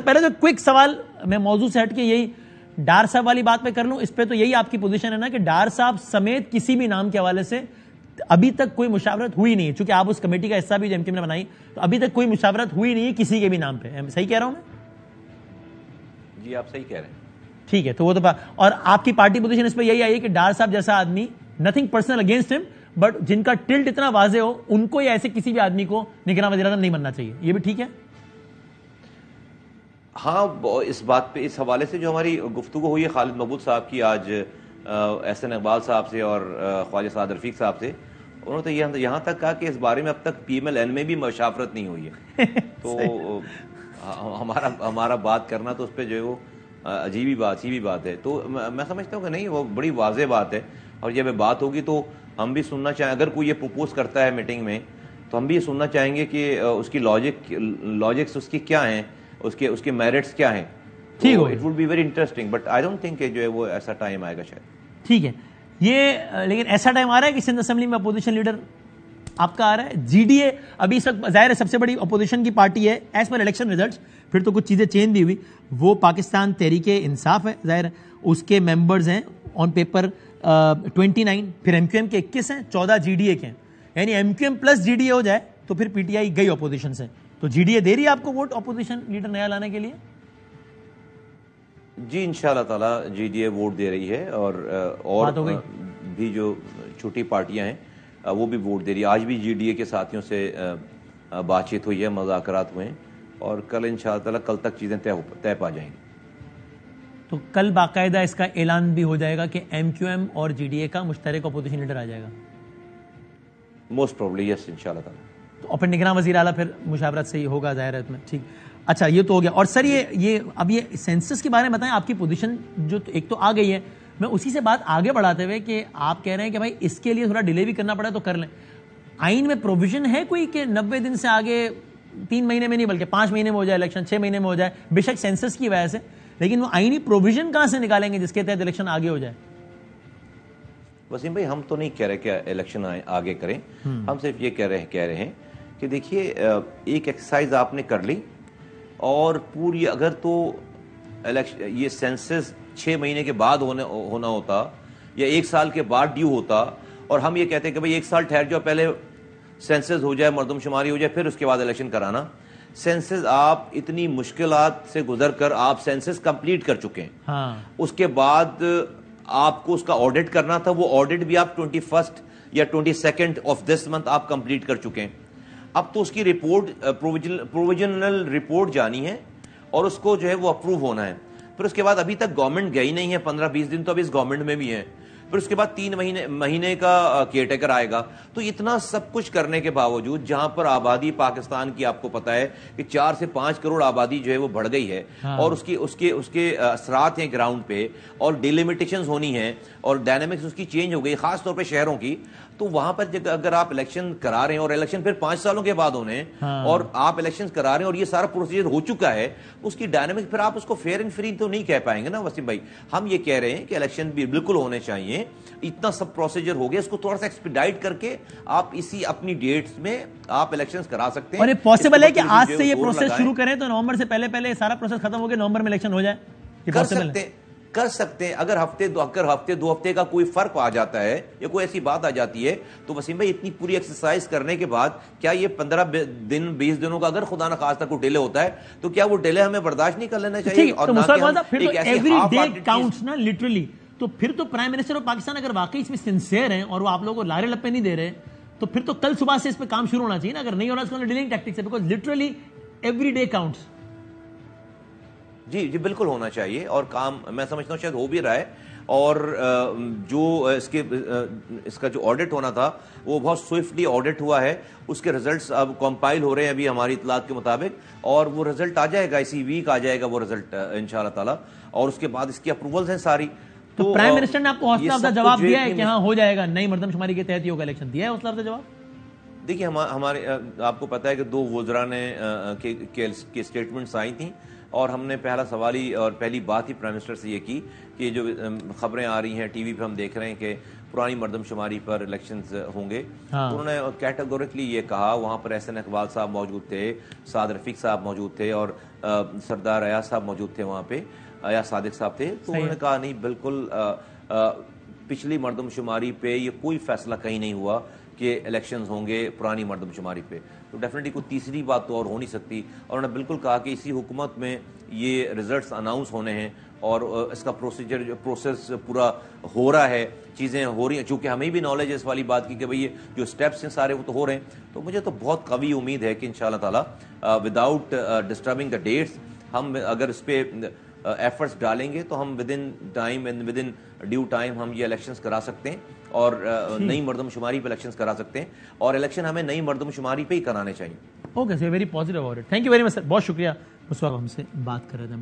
پہلے تو کوئک سوال میں موضوع سے ہٹ کے یہی ڈار صاحب والی بات پہ کر لوں. اس پہ تو یہی آپ کی پوزیشن ہے نا کہ ڈار صاحب سمیت کسی بھی نام کے حوالے سے ابھی تک کوئی مشاورت ہوئی نہیں ہے, چونکہ آپ اس کمیٹی کا حصہ بھی جو MQM نے بنائی, تو ابھی تک کوئی مشاورت ہوئی نہیں ہے کسی کے بھی نام پہ. صحیح کہہ رہا ہوں میں؟ جی آپ صحیح کہہ رہے ہیں. ٹھیک ہے, تو وہ تو اور آپ کی پارٹی پوزیشن اس پہ یہی آئی ہے کہ ڈار صاحب جیسا آدمی, نتھنگ پرسنل اگینسٹ ہم, بٹ جن کا ٹلٹ اتنا واضح ہو, ان کو یا ایسے کسی بھی آدمی کو نگراں وزیر اعظم نہیں بننا چاہیے. یہ بھی ٹھیک ہے؟ ہاں, اس بات پہ اس حوالے سے جو ہماری گفتگو ہوئی ہے خالد محمود صاحب کی آج احسن اقبال صاحب سے اور خواجہ سعد رفیق صاحب سے, انہوں نے تو یہاں تک کہا کہ اس بارے میں اب تک PMLN میں بھی مشاورت نہیں ہوئی ہے. تو ہمارا بات کرنا تو اس پہ جو ہے وہ عجیب ہی بات ہے. تو میں سمجھتا ہوں کہ نہیں, وہ بڑی واضح بات ہے, اور جب یہ بات ہوگی تو ہم بھی سننا چاہیں, اگر کوئی یہ پروپوز کرتا ہے میٹنگ میں تو ہم بھی یہ سننا چاہیں گے کہ اس کی لاجکس اس کی کیا ہیں, اس کے میرٹس کیا ہیں. ٹھیک ہو, it would be very interesting, but I don't think کہ جو ہے وہ ایسا ٹائم آئے گا شاید. ٹھیک ہے یہ, لیکن ایسا ٹائم آ رہا ہے کہ سندھ اسمبلی میں اپوزیشن لیڈر آپ کا آ رہا ہے. GDA ابھی اس وقت ظاہر ہے سب سے بڑی اپوزیشن کی پارٹی ہے ایز پر الیکشن ریزلٹس, پھر تو کچھ چیزیں چینج بھی ہوئی. وہ پاکستان تحریک انصاف ہے, ظاہر ہے اس کے ممبرز ہیں آن پیپر 29, پھر MQM کے 21 ہیں, 14 GDA کے ہیں. یعنی MQM پلس GDA ہو جائے تو پھر PTI گئی اپوزیشن سے. تو GDA دے رہی ہے آپ کو ووٹ اپوزیشن لیڈر نیا لانے کے لیے؟ جی انشاءاللہ تعالی GDA ووٹ دے رہی ہے, اور بھی جو چھوٹی پارٹیاں ہیں وہ بھی ووٹ دے رہی ہے. آج بھی GDA کے ساتھیوں سے بات چیت ہوئی ہے, مذاکرات ہوئے ہیں, اور کل انشاءاللہ تعالی کل تک چیزیں طے پا جائیں گی. تو کل باقاعدہ اس کا اعلان بھی ہو جائے گا کہ MQM اور GDA کا مشترک اپوزیشن لیڈر آ جائے گا؟ موسٹ پروبلی یس انشاءاللہ تعالی. تو اپنے نگراں وزیر اعلیٰ پھر مشاورت سے ہی ہوگا ظاہر ہے میں. ٹھیک, اچھا یہ تو ہو گیا. اور سر یہ اب یہ سینسس کے بارے میں بتائیں, آپ کی پوزیشن جو ایک تو آ گئی ہے, میں اسی سے بات آگے بڑھاتے ہوئے کہ آپ کہہ رہے ہیں کہ بھائی اس کے لیے تھوڑا ڈیلے بھی کرنا پڑا تو کر لیں. آئین میں پروویژن ہے کوئی کہ 90 دن سے آگے 3 مہینے میں نہیں بلکہ 5 مہینے میں ہو جائے الیکشن, 6 مہینے میں ہو جائے, بے شک سینسس کی وجہ سے, لیکن وہ آئینی پروویژن کہاں سے نکالیں گے جس کے تحت الیکشن آگے ہو جائے؟ وسیم بھائی, ہم تو نہیں کہہ رہے کہ الیکشن آگے کریں, ہم صرف یہ کہہ رہے ہیں کہ دیکھیے ایک ایکسرسائز آپ نے کر لی, اور پوری اگر تو یہ سینسس 6 مہینے کے بعد ہونا ہوتا یا 1 سال کے بعد ڈیو ہوتا, اور ہم یہ کہتے ہیں کہ بھئی 1 سال ٹھہر جاؤ, پہلے سینسس ہو جائے, مردم شماری ہو جائے, پھر اس کے بعد الیکشن کرانا. سینسس آپ اتنی مشکلات سے گزر کر آپ سینسس کمپلیٹ کر چکے ہیں, اس کے بعد آپ کو اس کا آڈٹ کرنا تھا, وہ آڈٹ بھی آپ 21 یا 22 آف دس منتھ آپ کمپلیٹ کر چکے ہیں. اب تو اس کی رپورٹ پروویژنل رپورٹ جانی ہے, اور اس کو جو ہے وہ اپروو ہونا ہے. پھر اس کے بعد ابھی تک گورنمنٹ گئی نہیں ہے, 15-20 دن تو ابھی اس گورنمنٹ میں بھی ہیں. پھر اس کے بعد 3 مہینے کا کیئر ٹیکر آئے گا. تو اتنا سب کچھ کرنے کے باوجود, جہاں پر آبادی پاکستان کی آپ کو پتا ہے کہ 4 سے 5 کروڑ آبادی جو ہے وہ بڑھ گئی ہے, اور اس کے اثرات ہیں گراؤنڈ پہ, اور ڈیلیمیٹیشنز ہونی ہیں, اور ڈائنامکس اس کی چینج ہو گئی, خاص طور پہ شہروں کی. تو وہاں پر اگر آپ الیکشن کرا رہے ہیں, اور الیکشن پھر 5 سالوں کے بعد ہونے ہیں, اور آپ الیکشن کرا رہے ہیں اور یہ سارا پروسیجر ہو چکا ہے, اس کی ڈائنامکس پھر آپ اس کو فیئر اینڈ فری تو نہیں کہہ پائیں گے نا وسیم بھائی. ہم یہ کہہ رہے ہیں کہ الیکشن بھی بالکل ہونے چاہیے. اتنا سب پروسیجر ہو گیا, اس کو تھوڑا سا ایکسپیڈائٹ کر کے آپ اسی اپنی ڈیٹس میں آپ الیکشنز کرا سکتے ہیں. اور یہ پوسیبل ہے کہ آج سے یہ پروسیس شروع کریں تو نومبر سے پہلے سارا پروسیس ختم ہو کے نومبر میں الیکشن ہو جائے؟ کر سکتے ہیں. اگر ہفتے 2 ہفتے کا کوئی فرق آ جاتا ہے یا کوئی ایسی بات آ جاتی ہے, تو وسیم بھائی اتنی پوری ایکسرسائز کرنے کے بعد کیا یہ 15 دن 20 دنوں کا اگر خدا نخواستہ کوئی ڈیلے ہوتا ہے, تو کیا وہ ڈیلے ہمیں برداشت نہیں کر لینا چاہیے؟ اور پھر تو ایوری ڈے کاؤنٹس نا لٹرلی. تو پھر تو پرائم منسٹر آف پاکستان اگر واقعی اس میں سنسیئر ہیں اور وہ آپ لوگوں کو لارے لپے نہیں دے رہے, تو پھر تو کل صبح سے اس پہ کام شروع ہونا چاہیے نا. اگر نہیں ہو رہا اس کو ڈیلنگ ٹیکٹکس ہے, because literally every day counts. جی بالکل ہونا چاہیے, اور کام میں سمجھتا ہوں شاید ہو بھی رہا ہے. اور جو اس کا جو آڈٹ ہونا تھا وہ بہت سوئفٹلی آڈٹ ہوا ہے. اس کے ریزلٹس اب کمپائل ہو رہے ہیں ابھی ہماری اطلاعات کے مطابق, اور وہ رزلٹ آ جائے گا, اسی ویک آ جائے گا وہ رزلٹ انشاءاللہ تعالی. اور اس کے بعد اس کی اپروولز ہیں ساری. تو پرائم منسٹر نے آپ کو حوصلہ افزا جواب دیا ہے کہ ہاں ہو جائے گا, نئی مردم شماری کے تحت ہی ہوگا الیکشن, دیا ہے حوصلہ افزا جواب؟ دیکھیے ہمارے آپ کو پتا ہے کہ 2 وزراء نے کے اسٹیٹمنٹس آئی تھیں, اور ہم نے پہلا سوال ہی اور پہلی بات ہی پرائم منسٹر سے یہ کی کہ جو خبریں آ رہی ہیں ٹی وی پہ ہم دیکھ رہے ہیں کہ پرانی مردم شماری پر الیکشنز ہوں گے. ہاں. انہوں نے کیٹیگورکلی یہ کہا, وہاں پر احسن اقبال صاحب موجود تھے, سعد رفیق صاحب موجود تھے, اور سردار ایاز صاحب موجود تھے وہاں پہ, ایاز صادق صاحب تھے. تو انہوں نے کہا نہیں, بالکل پچھلی مردم شماری پہ یہ کوئی فیصلہ کہیں نہیں ہوا کہ الیکشنز ہوں گے پرانی مردم شماری پہ. تو ڈیفینیٹلی کوئی تیسری بات تو اور ہو نہیں سکتی. اور انہوں نے بالکل کہا کہ اسی حکومت میں یہ ریزلٹس اناؤنس ہونے ہیں, اور اس کا پروسیس پورا ہو رہا ہے, چیزیں ہو رہی ہیں. چونکہ ہمیں بھی نالج ہے اس والی بات کی کہ بھئی یہ جو سٹیپس ہیں سارے وہ تو ہو رہے ہیں. تو مجھے تو بہت قوی امید ہے کہ انشاءاللہ تعالیٰ وداؤٹ ڈسٹربنگ دا ڈیٹس, ہم اگر اس پہ ایفرٹس ڈالیں گے تو ہم with in time and with in due time ہم یہ الیکشنز کرا سکتے ہیں, اور نئی مردم شماری پہ الیکشنز کرا سکتے ہیں. اور الیکشن ہمیں نئی مردم شماری پہ ہی کرانے چاہیے. Okay sir, very positive about it. Thank you very much sir, بہت شکریہ اس وقت ہم سے بات کر رہے تھے.